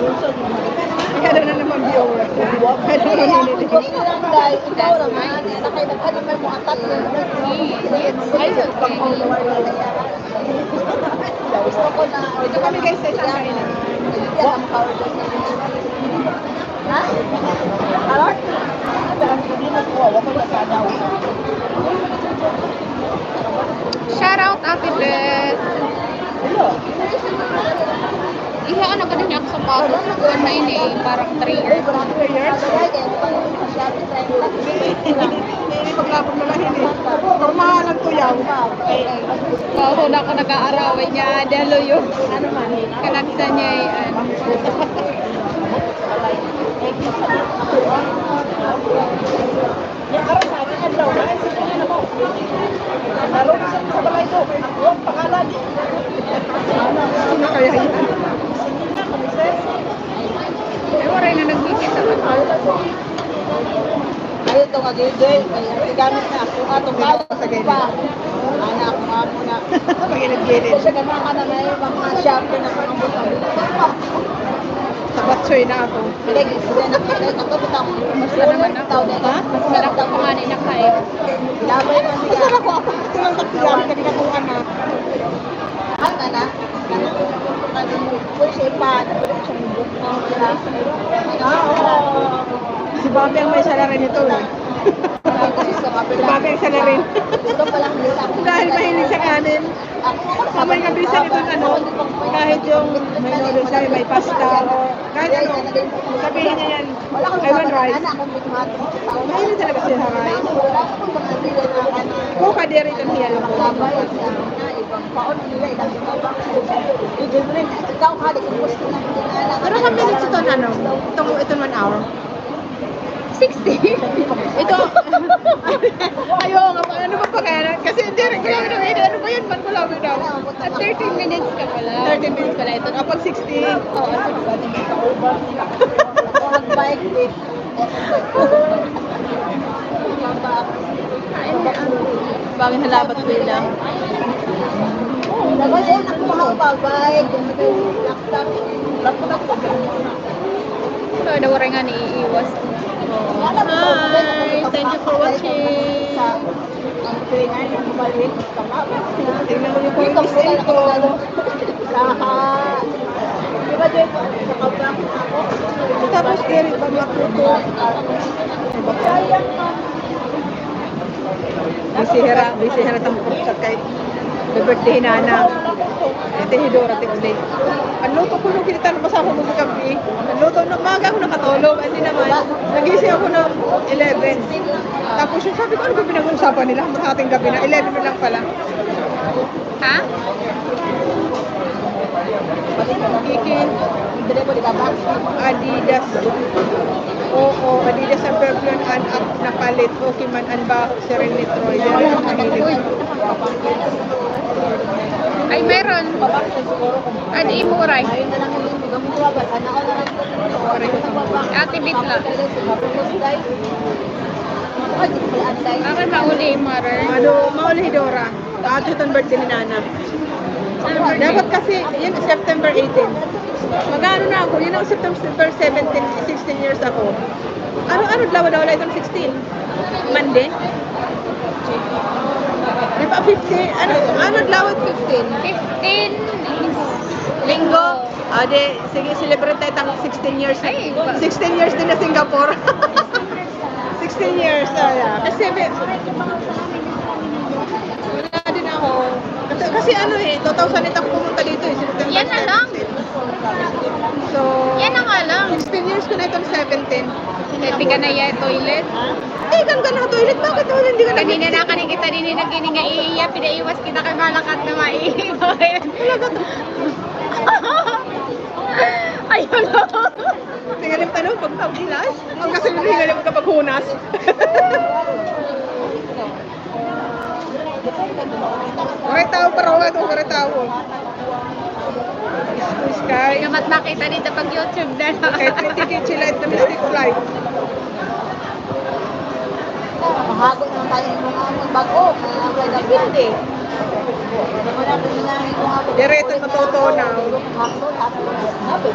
Kaya na naman viewers. Kaya na naman Guys, ikaw naman. Nakailan may mga tatlo. Ay, Gusto ko na. ito kami guys sa isang kainan. Ha? Ano? Shout out Ate Beth. Iya, ano ba din ako sa bago? Ano na yun eh, parang 3 years. Hindi paglapon na lang hindi. Formahalan ko yaw. Bago na ako nag-aaraway niya, dalo yung kalagsa niya eh. Ano kaya yun? Ay, wala na nagkikita ka. Ay, ito nga dito. Gamit na ako. Atong gamit sa gilid. Anak ko nga muna. Pagilid-gilid. Kasi ganahan ka na na yung mga shopping na mga butang. Sa batsoy na ako. Bilag, sila na kayo. Nakabutang mo. Mas naman ako. Ha? Masarap ko kumanin na kayo. Labay mo siya. Masarap ko ako. Ito lang gamit kanina kong anak. Ang na. Pwede siya ipan. Pwede siya mabukang. Si Bobby ang may salarin nito. Eh. Si Bobby ang salarin. Ito palang nila. Dahil mahilig sa kanin. Sabay nga bisa ito kahit yung may noodles ay may pasta or kahit ano, sabihin niya yan, I want rice. Mahilig talaga siya sa rice. Kung kadiri ito niya lang po. Pero sa minutes ito ano? Ito 1 hour. 60? Ito, ayaw nga, ano ba pa kaya? Kasi hindi rin ko lang ano ba yun? Ba't ko lang daw? At 13 minutes ka pala. 30 minutes pala ito. Kapag 60, Bike lift. bagay halabat ko lang. Kasi ako makakabay. Laptop. So, nawara nga niiiwas. Hi, thank you for watching. Tingnan mo yung pag-isip ko. Tapos diri pag matuto. Bisihira tang sa kay birthday nana. Ito hidora ti uli. Ang luto ko nung kita na pasama mo sa gabi. Ang luto na maga ako nakatulog. Hindi naman. Nagising ako ng 11. Tapos yung sabi ko, ano ba pinag-uusapan nila? Mahating gabi na. 11 na lang pala. Ha? Kiki. Adidas. Oo, Adidas ang Perfume Up na palit. Okay man, ang baho. Serenity Troy. Yan ang mahilig. Ay, meron. Adi imuray. Ate Bit lang. Akin mauli, mother. Ano, mauli Dora. Ate itong birthday ni Nana. Dapat kasi, yun, September 18. Magano na ako, yun ang September 17, 16 years ako. Ano daw itong 16? Monday? Di ba 15? Ano lawat 15? 15 Linggo? Sige, celebrate tayo tang 16 years. Ay, 16 years din na Singapore. 16 years, yeah. Kasi, wala din ako. Kasi 2008 ako pumunta dito eh. September Yan na lang. 17. So, Yan na nga lang. 16 years ko na itong 17. Hindi ka na iya toilet. Ay, kan ka na toilet. Bakit wala hindi ka na? Kanina na kanin kita din naging nga iiya. Pinaiwas kita kay malakat na maiiwan. Ayun lang. Tingalim tanong pag paghilas. Ang kasi hingalim ka pag hunas. Karitaw pa raw ito, karitaw. Sky. Kamat makita dito pag YouTube na. Kahit 20k chilite na mystic flight. Mahagot naman tayo ng mga bago. Hindi. Wala naman namin kung ako. Direto matutunaw. Hakot,